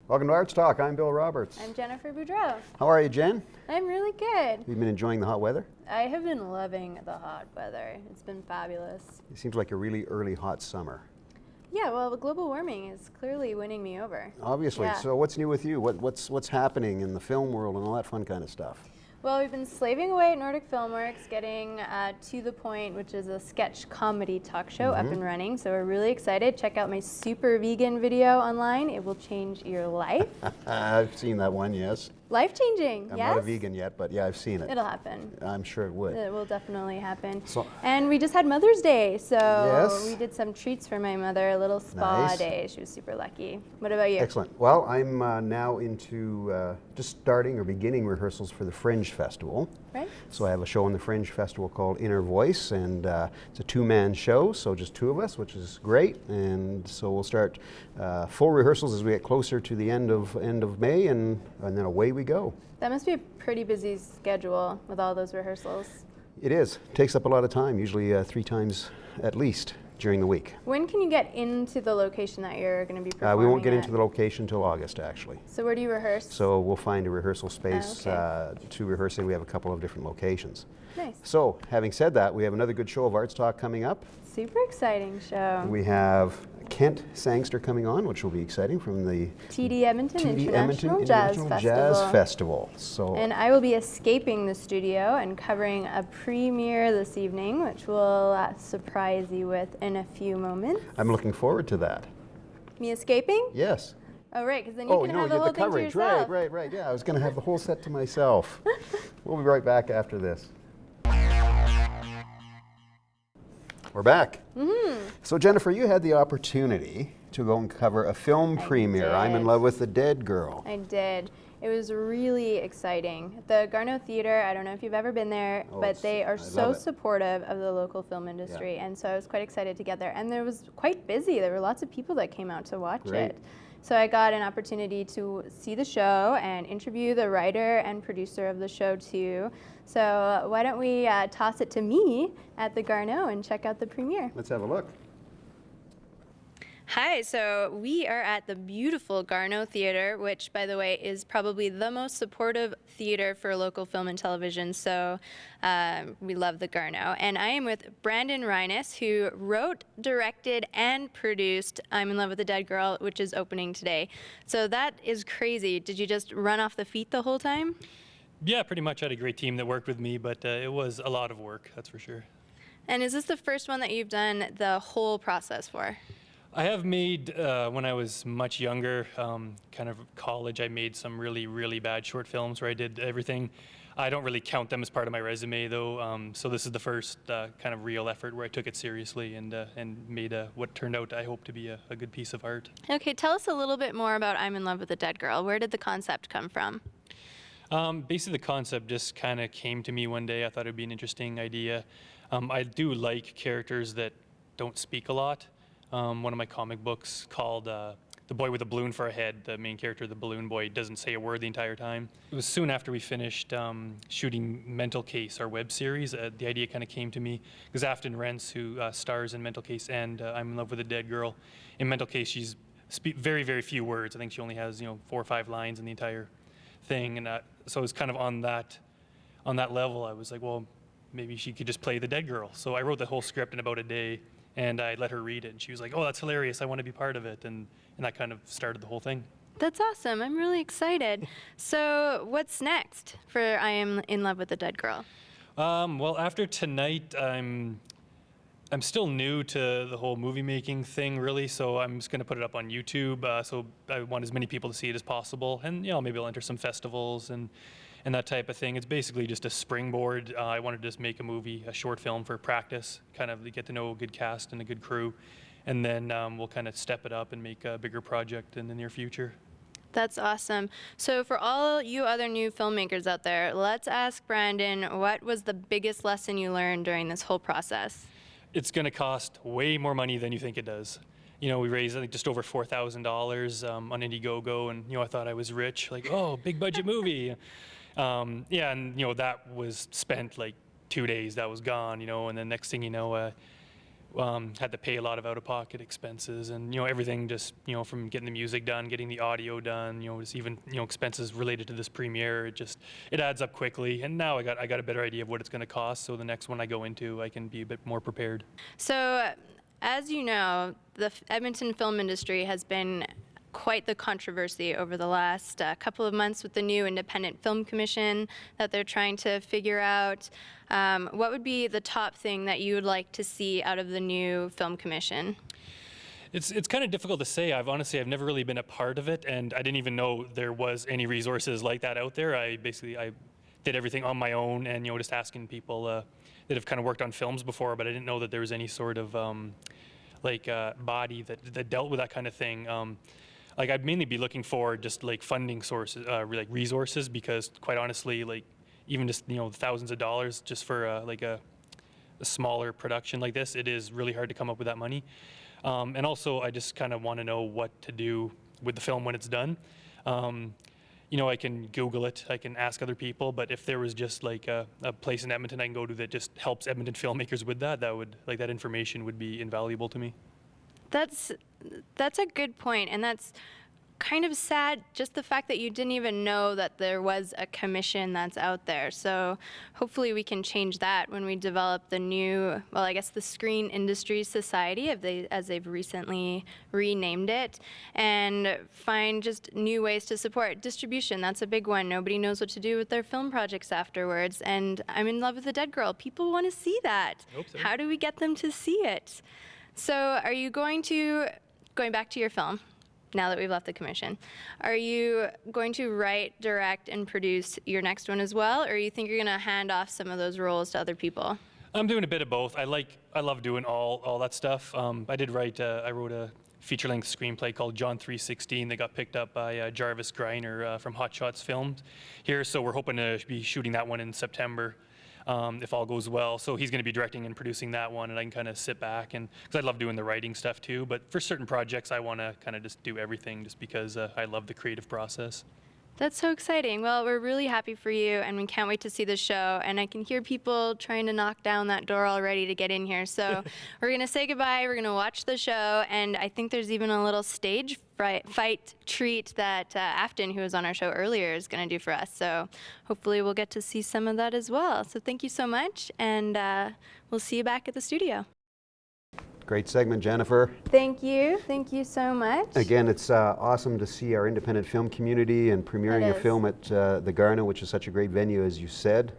Welcome to Arts Talk. I'm Bill Roberts. I'm Jennifer Boudreau. How are you, Jen? I'm really good. You've been enjoying the hot weather? I have been loving the hot weather. It's been fabulous. It seems like a really early hot summer. Yeah, well, the global warming is clearly winning me over. Obviously. Yeah. So what's new with you? What's happening in the film world and all that fun kind of stuff? Well, we've been slaving away at Nordic Filmworks, getting To The Point, which is a sketch comedy talk show, up and running. So we're really excited. Check out my super vegan video online. It will change your life. I've seen that one, yes. Life-changing, I'm yes? not a vegan yet, but yeah, I've seen it. It'll happen. I'm sure it would. It will definitely happen. So, And we just had Mother's Day, so Yes. we did some treats for my mother, a little spa Nice. day. She was super lucky. What about you? excellent. Well, I'm now into just starting or beginning rehearsals for the Fringe Festival. Right? So I have a show on the Fringe Festival called Inner Voice, and it's a two-man show, so just two of us, which is great. And so we'll start full rehearsals as we get closer to the end of May, and then away we go. That must be a pretty busy schedule with all those rehearsals. It is. Takes up a lot of time, usually 3 times at least during the week. When can you get into the location that you're going to be performing We won't get at? into the location until August, actually. So where do you rehearse? So we'll find a rehearsal space okay. to rehearse in. We have a couple of different locations. Nice. So, having said that, we have another good show of Arts Talk coming up. Super exciting show. We have Kent Sangster coming on, which will be exciting, from the TD Edmonton TD International Edmonton Jazz International Festival. Jazz Festival. So, And I will be escaping the studio and covering a premiere this evening, which we'll surprise you with in a few moments. I'm looking forward to that. Me escaping? Yes. Oh, right, because then you can have the you whole get the thing to coverage. yourself. Right. Yeah, I was going to have the whole set to myself. We'll be right back after this. We're back. So Jennifer, you had the opportunity to go and cover a film premiere, I'm in did. Love with the Dead Girl. I did. It was really exciting. The Garneau Theatre, I don't know if you've ever been there, Oh, but they are I so love it. supportive of the local film industry, and so I was quite excited to get there. And there was quite busy. There were lots of people that came out to watch Great. it. So I got an opportunity to see the show and interview the writer and producer of the show too. So why don't we toss it to me at the Garneau and check out the premiere. Let's have a look. Hi, so we are at the beautiful Garneau Theatre, which, by the way, is probably the most supportive theatre for local film and television, so we love the Garneau. And I am with Brandon Reines, who wrote, directed, and produced I'm in Love with the Dead Girl, which is opening today. So that is crazy. Did you just run off the feet the whole time? Yeah, pretty much. I had a great team that worked with me, but it was a lot of work, that's for sure. And is this the first one that you've done the whole process for? I have made, when I was much younger, kind of college, I made some really, really bad short films where I did everything. I don't really count them as part of my resume, though, so this is the first kind of real effort where I took it seriously and made what turned out, I hope, to be a good piece of art. Okay, tell us a little bit more about I'm in Love with the Dead Girl. Where did the concept come from? Basically, the concept just kind of came to me one day. I thought it would be an interesting idea. I do like characters that don't speak a lot. One of my comic books called The Boy with a Balloon for a Head, the main character, the balloon boy, doesn't say a word the entire time. It was soon after we finished shooting Mental Case, our web series. The idea kind of came to me because Afton Rents, who stars in Mental Case and I'm in Love with a Dead Girl, in Mental Case she's very, very few words. I think she only has 4 or 5 lines in the entire thing, and so it was kind of on that level. I was like, well, maybe she could just play the dead girl. So I wrote the whole script in about a day, and I let her read it, and she was like, oh, that's hilarious, I want to be part of it, and that kind of started the whole thing. That's awesome. I'm really excited. So what's next for I Am in Love with the Dead Girl? Well, after tonight, I'm still new to the whole movie making thing, really, so I'm just going to put it up on YouTube, so I want as many people to see it as possible, and maybe I'll enter some festivals and that type of thing. It's basically just a springboard. I wanted to just make a movie, a short film for practice, kind of get to know a good cast and a good crew, and then we'll kind of step it up and make a bigger project in the near future. That's awesome. So for all you other new filmmakers out there, let's ask Brandon, what was the biggest lesson you learned during this whole process? It's going to cost way more money than you think it does. We raised, I think, just over $4,000 on Indiegogo, and I thought I was rich, like, oh, big budget movie. Yeah, and that was spent like 2 days. That was gone, and then next thing you know, had to pay a lot of out-of-pocket expenses, and everything just from getting the music done, getting the audio done, just even expenses related to this premiere. It adds up quickly, and now I got a better idea of what it's going to cost. So the next one I go into, I can be a bit more prepared. So, as you know, the Edmonton film industry has been quite the controversy over the last couple of months with the new Independent Film Commission that they're trying to figure out. What would be the top thing that you would like to see out of the new Film Commission? It's kind of difficult to say. I've never really been a part of it, and I didn't even know there was any resources like that out there. I did everything on my own, and just asking people that have kind of worked on films before, but I didn't know that there was any sort of body that dealt with that kind of thing. I'd mainly be looking for just funding sources, resources, because quite honestly, even just thousands of dollars just for a smaller production like this, it is really hard to come up with that money. And also, I just kind of want to know what to do with the film when it's done. I can Google it, I can ask other people, but if there was just a place in Edmonton I can go to that just helps Edmonton filmmakers with that would that information would be invaluable to me. That's a good point, and that's kind of sad, just the fact that you didn't even know that there was a commission that's out there. So hopefully we can change that when we develop the new, the Screen Industry Society, as they've recently renamed it, and find just new ways to support distribution. That's a big one. Nobody knows what to do with their film projects afterwards, and I'm in love with The Dead Girl. People want to see that. I hope so. How do we get them to see it? So are you going back to your film, now that we've left the commission, are you going to write, direct, and produce your next one as well, or you think you're going to hand off some of those roles to other people? I'm doing a bit of both. I love doing all that stuff. I wrote a feature-length screenplay called John 3:16 that got picked up by Jarvis Greiner from Hot Shots Filmed here, so we're hoping to be shooting that one in September. If all goes well. So he's going to be directing and producing that one, and I can kind of sit back, and because I love doing the writing stuff too, but for certain projects I want to kind of just do everything just because I love the creative process. That's so exciting. Well, we're really happy for you, and we can't wait to see the show. And I can hear people trying to knock down that door already to get in here. So we're going to say goodbye. We're going to watch the show. And I think there's even a little stage fight treat that Afton, who was on our show earlier, is going to do for us. So hopefully we'll get to see some of that as well. So thank you so much, and we'll see you back at the studio. Great segment, Jennifer. Thank you. Thank you so much. Again, it's awesome to see our independent film community and premiering a film at the Garno, which is such a great venue, as you said.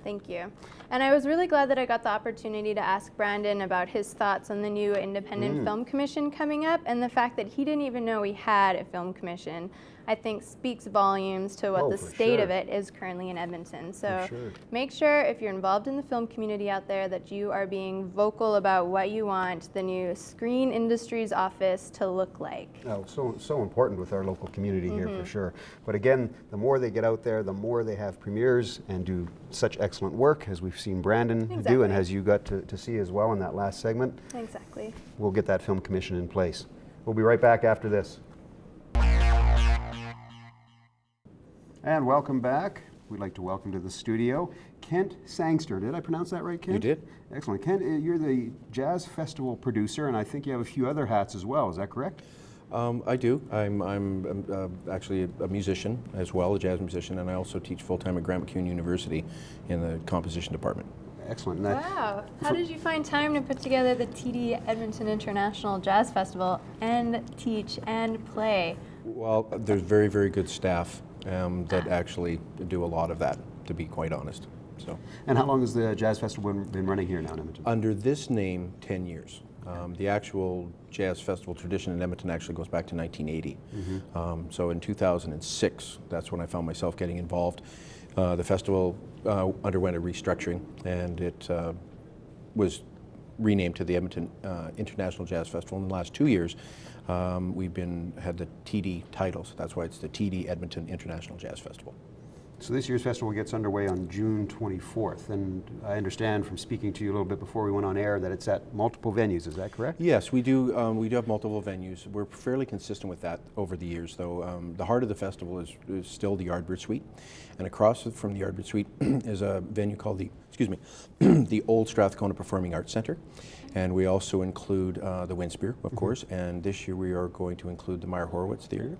Thank you. And I was really glad that I got the opportunity to ask Brandon about his thoughts on the new Independent Film Commission coming up, and the fact that he didn't even know we had a film commission, I think speaks volumes to what the state of it is currently in Edmonton. So make sure, if you're involved in the film community out there, that you are being vocal about what you want the new Screen Industries office to look like. Oh, so important with our local community here, for sure. But again, the more they get out there, the more they have premieres and do such excellent work, as we've seen Brandon do, and as you got to see as well in that last segment. Exactly. We'll get that film commission in place. We'll be right back after this. And welcome back. We'd like to welcome to the studio Kent Sangster. Did I pronounce that right, Kent? You did. Excellent. Kent, you're the Jazz Festival producer, and I think you have a few other hats as well. Is that correct? I do. I'm actually a musician as well, a jazz musician, and I also teach full-time at Grant MacEwan University in the composition department. Excellent. Wow. How did you find time to put together the TD Edmonton International Jazz Festival and teach and play? Well, there's very, very good staff that actually do a lot of that, to be quite honest. So. And how long has the Jazz Festival been running here now in Edmonton? Under this name, 10 years. The actual Jazz Festival tradition in Edmonton actually goes back to 1980. So in 2006, that's when I found myself getting involved. The festival underwent a restructuring, and it was renamed to the Edmonton International Jazz Festival. In the last 2 years, we've had the TD titles. That's why it's the TD Edmonton International Jazz Festival. So this year's festival gets underway on June 24th, and I understand from speaking to you a little bit before we went on air that it's at multiple venues. Is that correct? Yes, we do. We do have multiple venues. We're fairly consistent with that over the years, though. The heart of the festival is still the Yardbird Suite, and across from the Yardbird Suite is a venue called the Old Strathcona Performing Arts Centre, and we also include the Winspear, of course. And this year we are going to include the Meyer Horowitz Theatre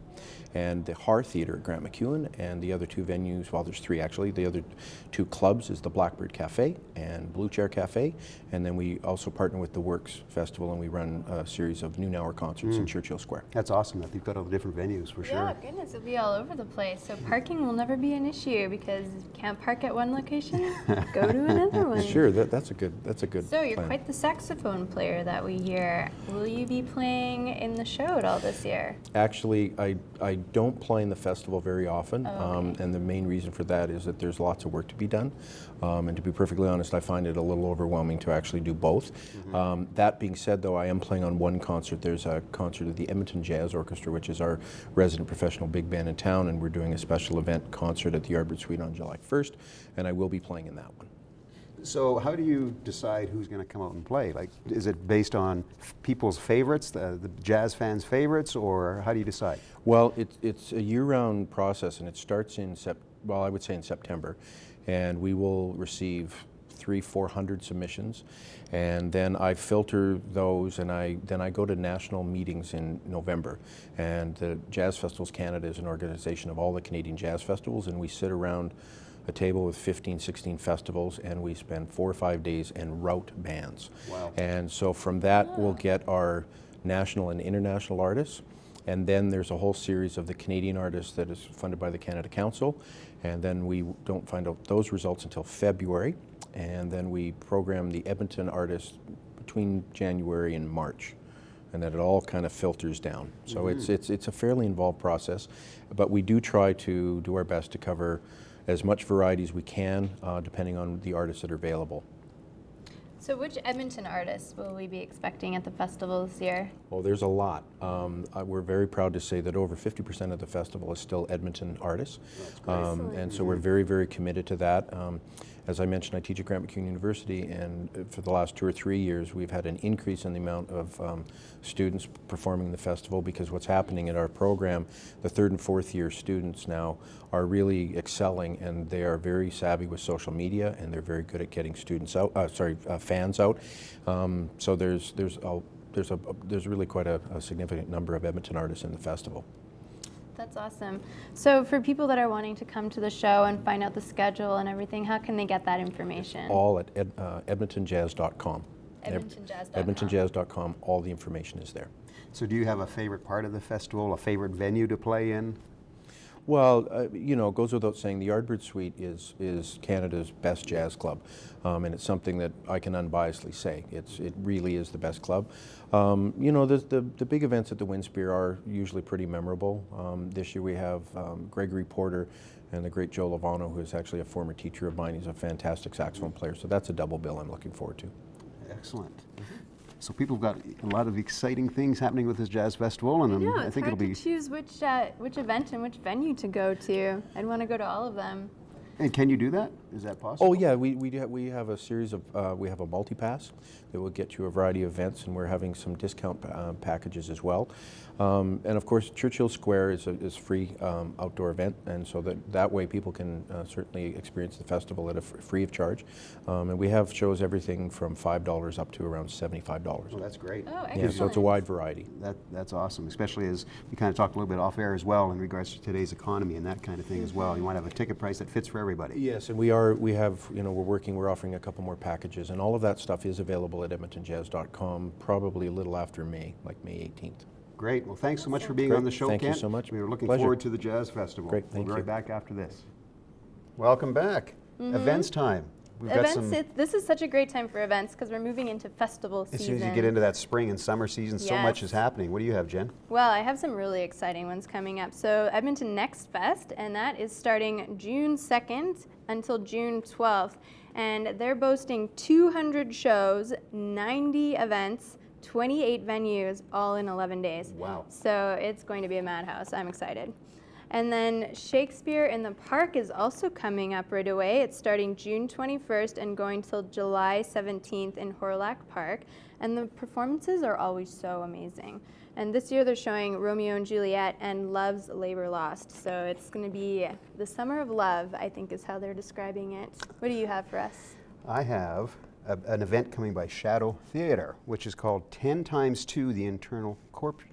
and the Har Theatre at Grant MacEwan, and the other two venues. Well, there's three actually. The other two clubs is the Blackbird Cafe and Blue Chair Cafe, and then we also partner with the Works Festival, and we run a series of noon hour concerts in Churchill Square. That's awesome that you've got all the different venues for sure. Yeah, goodness, it'll be all over the place. So parking will never be an issue because you can't park at one location, go to another one. Sure, that's a good So you're plan. quite the saxophone player that we hear. Will you be playing in the show at all this year? Actually, I don't play in the festival very often, and the main reason for that is that there's lots of work to be done. And to be perfectly honest, I find it a little overwhelming to actually do both. That being said, though, I am playing on one concert. There's a concert of the Edmonton Jazz Orchestra, which is our resident professional big band in town, and we're doing a special event concert at the Yardbird Suite on July 1st, and I will be playing in that one. So how do you decide who's going to come out and play? Like, is it based on people's favorites, the jazz fans' favorites, or how do you decide? Well, it's a year-round process, and it starts in I would say in September, and we will receive 300-400 submissions, and then I filter those, and then I go to national meetings in November. And the Jazz Festivals Canada is an organization of all the Canadian jazz festivals, and we sit around a table with 15, 16 festivals, and we spend 4 or 5 days and route bands. Wow. And so from that, we'll get our national and international artists, and then there's a whole series of the Canadian artists that is funded by the Canada Council, and then we don't find out those results until February, and then we program the Edmonton artists between January and March, and then it all kind of filters down. So it's a fairly involved process, but we do try to do our best to cover as much variety as we can, depending on the artists that are available. So which Edmonton artists will we be expecting at the festival this year? Well, there's a lot. We're very proud to say that over 50% of the festival is still Edmonton artists. And so we're very, very committed to that. As I mentioned, I teach at Grant MacEwan University, and for the last 2 or 3 years, we've had an increase in the amount of students performing in the festival, because what's happening in our program, the 3rd and 4th year students now are really excelling, and they are very savvy with social media, and they're very good at getting fans out. So there's really quite a significant number of Edmonton artists in the festival. That's awesome. So for people that are wanting to come to the show and find out the schedule and everything, how can they get that information? All at edmontonjazz.com. EdmontonJazz.com. EdmontonJazz.com, all the information is there. So do you have a favorite part of the festival, a favorite venue to play in? Well, it goes without saying, the Yardbird Suite is Canada's best jazz club, and it's something that I can unbiasedly say. It really is the best club. The big events at the Winspear are usually pretty memorable. This year we have Gregory Porter and the great Joe Lovano, who is actually a former teacher of mine. He's a fantastic saxophone player, so that's a double bill I'm looking forward to. Excellent. So people have got a lot of exciting things happening with this jazz festival, and Yeah, I it's think hard it'll be. to choose which event and which venue to go to. I'd want to go to all of them. And can you do that? Is that possible? Oh yeah, we have a series of we have a multi-pass that will get you a variety of events, and we're having some discount packages as well. And of course, Churchill Square is free outdoor event, and so that way people can certainly experience the festival at free of charge. And we have shows everything from $5 up to around $75. Well, that's great. Oh, Yeah, so it's a wide variety. That's awesome, especially as we kind of talked a little bit off air as well in regards to today's economy and that kind of thing as well. You want to have a ticket price that fits for everybody. Yes, and we're offering a couple more packages, and all of that stuff is available at edmontonjazz.com probably a little after May 18th. Great. Well, thanks so much for being Great. on the show, Thank you Kent. so much. We were looking Pleasure. forward to the Jazz Festival. Great. Thank We'll be you. right back after this. Welcome back. Events time. We've got Events, this is such a great time for events because we're moving into festival season. as soon as you get into that spring and summer season, so much Yes. is happening. What do you have, Jen? Well, I have some really exciting ones coming up. So Edmonton Next Fest, and that is starting June 2nd until June 12th. And they're boasting 200 shows, 90 events, 28 venues, all in 11 days. Wow. So it's going to be a madhouse. I'm excited. And then Shakespeare in the Park is also coming up right away. It's starting June 21st and going till July 17th in Horlack Park. And the performances are always so amazing. And this year they're showing Romeo and Juliet and Love's Labor Lost. So it's going to be the summer of love, I think is how they're describing it. What do you have for us? I have an event coming by Shaw Theatre, which is called 10 times 2, the Internal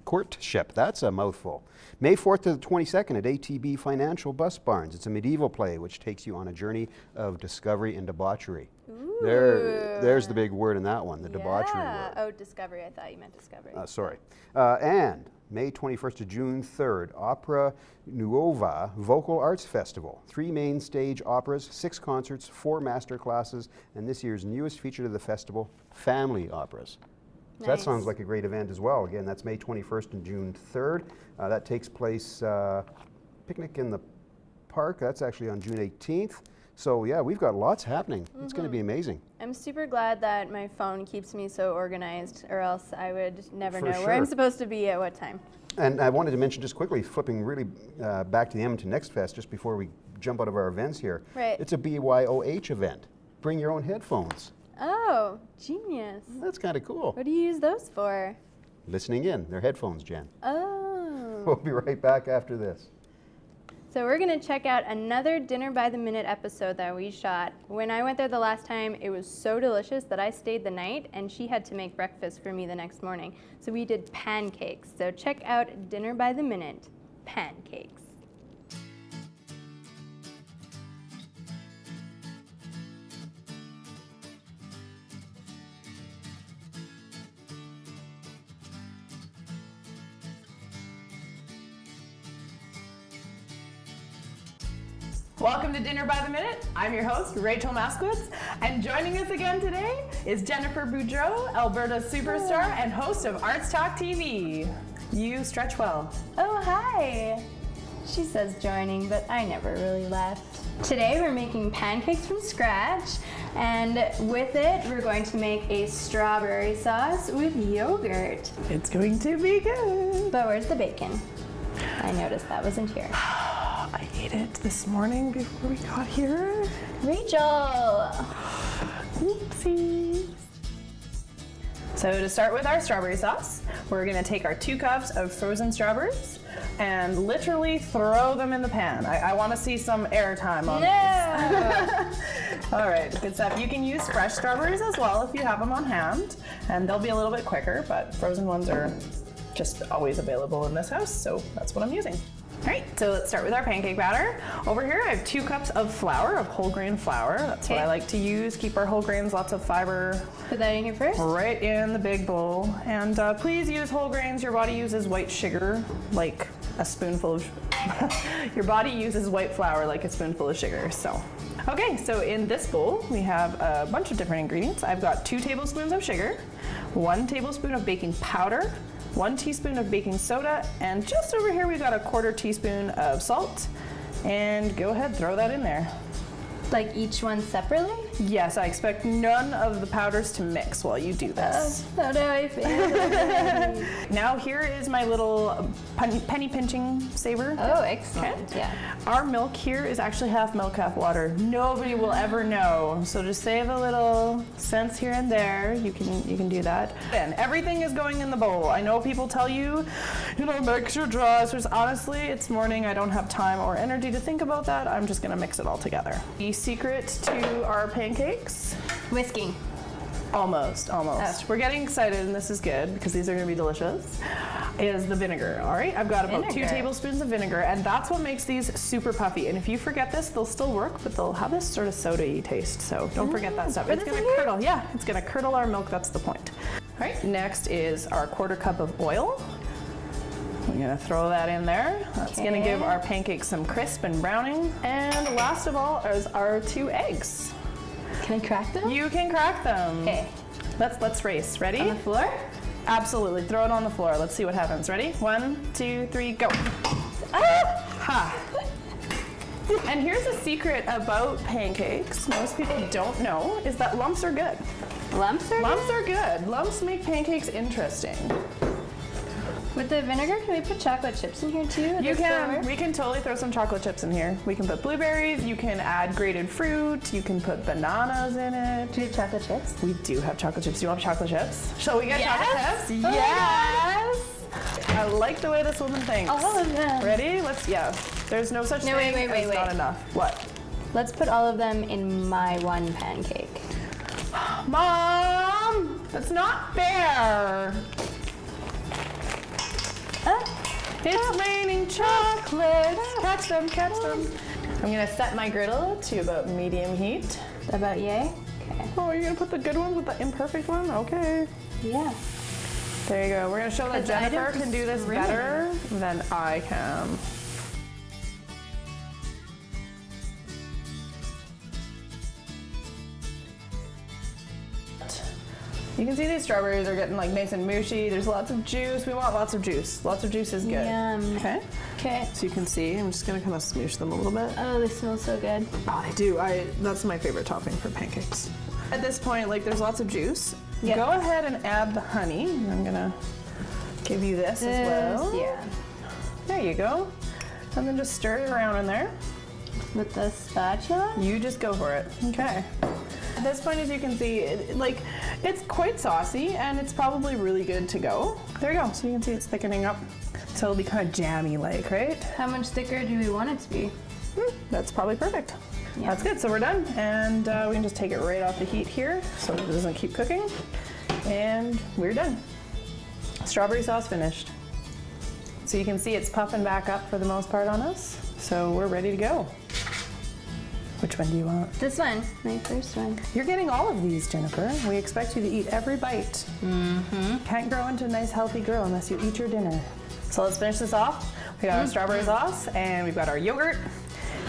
Courtship. That's a mouthful. May 4th to the 22nd at ATB Financial Bus Barns. It's a medieval play which takes you on a journey of discovery and debauchery. There's the big word in that one, the debauchery word. Oh, discovery. I thought you meant discovery. Sorry. And May 21st to June 3rd, Opera Nuova Vocal Arts Festival. 3 main stage operas, 6 concerts, 4 master classes, and this year's newest feature of the festival, family operas. So that sounds like a great event as well. Again, that's May 21st and June 3rd. That takes place, picnic in the park. That's actually on June 18th. So yeah, we've got lots happening. It's going to be amazing. I'm super glad that my phone keeps me so organized, or else I would never know For where I'm sure. supposed to be at what time. And I wanted to mention just quickly, flipping really back to the Edmonton Next Fest, just before we jump out of our events here. Right. It's a BYOH event. Bring your own headphones. Oh, genius. That's kind of cool. What do you use those for? Listening in. They're headphones, Jen. Oh. We'll be right back after this. So we're going to check out another Dinner by the Minute episode that we shot. When I went there the last time, it was so delicious that I stayed the night, and she had to make breakfast for me the next morning. So we did pancakes. So check out Dinner by the Minute, pancakes. Welcome to Dinner by the Minute. I'm your host, Rachel Maskowitz, and joining us again today is Jennifer Boudreau, Alberta's superstar and host of Arts Talk TV. You stretch well. Oh, hi. She says joining, but I never really left. Today we're making pancakes from scratch, and with it we're going to make a strawberry sauce with yogurt. It's going to be good. But where's the bacon? I noticed that wasn't here. I ate it this morning before we got here. Rachel! Oopsies. So to start with our strawberry sauce, we're gonna take our 2 cups of frozen strawberries and literally throw them in the pan. I wanna see some air time on this. All right, good stuff. You can use fresh strawberries as well if you have them on hand, and they'll be a little bit quicker, but frozen ones are just always available in this house, so that's what I'm using. All right, so let's start with our pancake batter. Over here, I have 2 cups of flour, of whole grain flour. That's what I like to use. Keep our whole grains, lots of fiber. Put that in here first. Right in the big bowl. And please use whole grains. Your body uses white sugar, like a spoonful of, your body uses white flour like a spoonful of sugar, so. Okay, so in this bowl, we have a bunch of different ingredients. I've got 2 tablespoons of sugar, 1 tablespoon of baking powder, 1 teaspoon of baking soda, and just over here we've got a 1/4 teaspoon of salt. And go ahead, throw that in there. Like each one separately? Yes, I expect none of the powders to mix while you do this. How do I feel? Now here is my little penny pinching saver. Oh, excellent. Yeah. Our milk here is actually half milk, half water. Nobody will ever know. So just save a little cents here and there. You can do that. And everything is going in the bowl. I know people tell you, mix your dressers. Honestly, it's morning. I don't have time or energy to think about that. I'm just gonna mix it all together. The secret to our pancakes. Whisking. Almost. Oh. We're getting excited, and this is good because these are going to be delicious, is the vinegar. All right, I've got about 2 tablespoons of vinegar, and that's what makes these super puffy. And if you forget this, they'll still work, but they'll have this sort of soda-y taste, so don't forget that stuff. It's going to curdle. Yeah, it's going to curdle our milk. That's the point. All right, next is our 1/4 cup of oil. We're going to throw that in there. That's going to give our pancakes some crisp and browning. And last of all is our 2 eggs. Can I crack them? You can crack them. Okay. Let's race. Ready? On the floor? Absolutely. Throw it on the floor. Let's see what happens. Ready? 1, 2, 3, go. Ah! Ha. And here's a secret about pancakes most people don't know, is that lumps are good. Lumps are Lumps are good. Lumps make pancakes interesting. With the vinegar, can we put chocolate chips in here too? You can. We can totally throw some chocolate chips in here. We can put blueberries. You can add grated fruit. You can put bananas in it. Do you have chocolate chips? We do have chocolate chips. Do you want chocolate chips? Shall we get chocolate chips? Oh Yes. I like the way this woman thinks. All of them. Ready? Yeah. There's no such thing as not enough. What? Let's put all of them in my one pancake. Mom, that's not fair. It's raining chocolates. Catch them, catch them. I'm gonna set my griddle to about medium heat. About yay? Okay. Oh, you're gonna put the good one with the imperfect one? Okay. Yeah. There you go. We're gonna show that Jennifer can do this better than I can. You can see these strawberries are getting like nice and mushy. There's lots of juice. We want lots of juice. Lots of juice is good. Yum. Okay. Okay. So you can see, I'm just gonna kind of smoosh them a little bit. Oh, they smell so good. Oh, they do. That's my favorite topping for pancakes. At this point, like there's lots of juice. Yep. Go ahead and add the honey. I'm gonna give you this as well. Yeah. There you go. And then just stir it around in there. With the spatula? You just go for it. Okay. At this point, as you can see, it's quite saucy and it's probably really good to go. There you go. So you can see it's thickening up. So it'll be kind of jammy-like, right? How much thicker do we want it to be? That's probably perfect. Yeah. That's good. So we're done. And we can just take it right off the heat here so that it doesn't keep cooking. And we're done. Strawberry sauce finished. So you can see it's puffing back up for the most part on us. So we're ready to go. Which one do you want? This one, my first one. You're getting all of these, Jennifer. We expect you to eat every bite. Can't grow into a nice healthy girl unless you eat your dinner. So let's finish this off. We got our strawberry sauce and we've got our yogurt.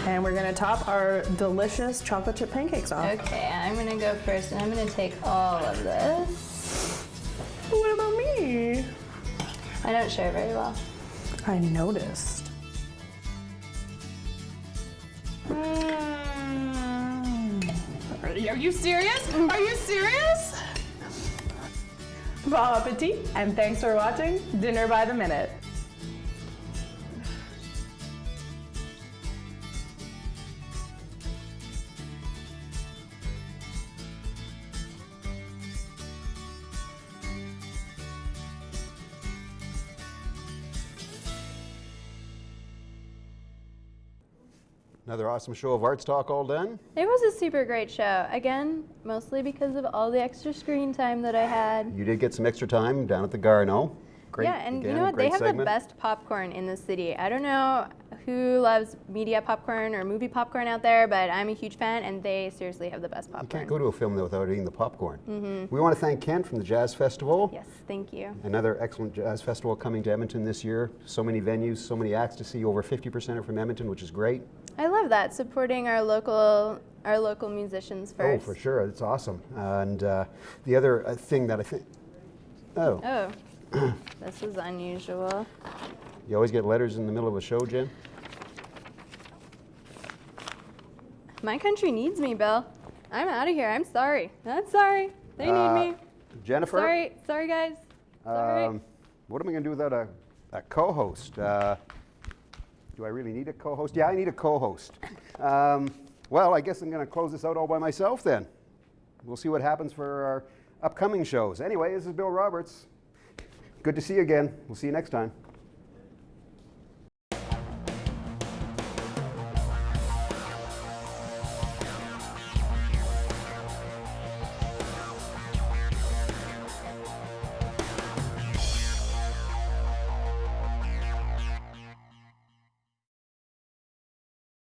And we're gonna top our delicious chocolate chip pancakes off. Okay, I'm gonna go first and I'm gonna take all of this. What about me? I don't share very well. I noticed. Are you serious? Are you serious? Bon appetit, and thanks for watching Dinner by the Minute. Another awesome show of Arts Talk all done. It was a super great show. Again, mostly because of all the extra screen time that I had. You did get some extra time down at the Garno. Great, Yeah, and again, you know what? They great have segment. the best popcorn in the city. I don't know who loves media popcorn or movie popcorn out there, but I'm a huge fan, and they seriously have the best You popcorn. can't go to a film without eating the popcorn. We want to thank Kent from the Jazz Festival. Yes, thank you. Another excellent jazz festival coming to Edmonton this year. So many venues, so many acts to see. Over 50% are from Edmonton, which is great. I love that, supporting our local musicians first. Oh, for sure. It's awesome. And the other thing that I think... Oh, this is unusual. You always get letters in the middle of a show, Jen? My country needs me, Bill. I'm out of here. I'm sorry. I'm sorry. They need me. Jennifer? Sorry, guys. Sorry. What am I going to do without a co-host? Do I really need a co-host? Yeah, I need a co-host. Well, I guess I'm going to close this out all by myself then. We'll see what happens for our upcoming shows. Anyway, this is Bill Roberts. Good to see you again. We'll see you next time.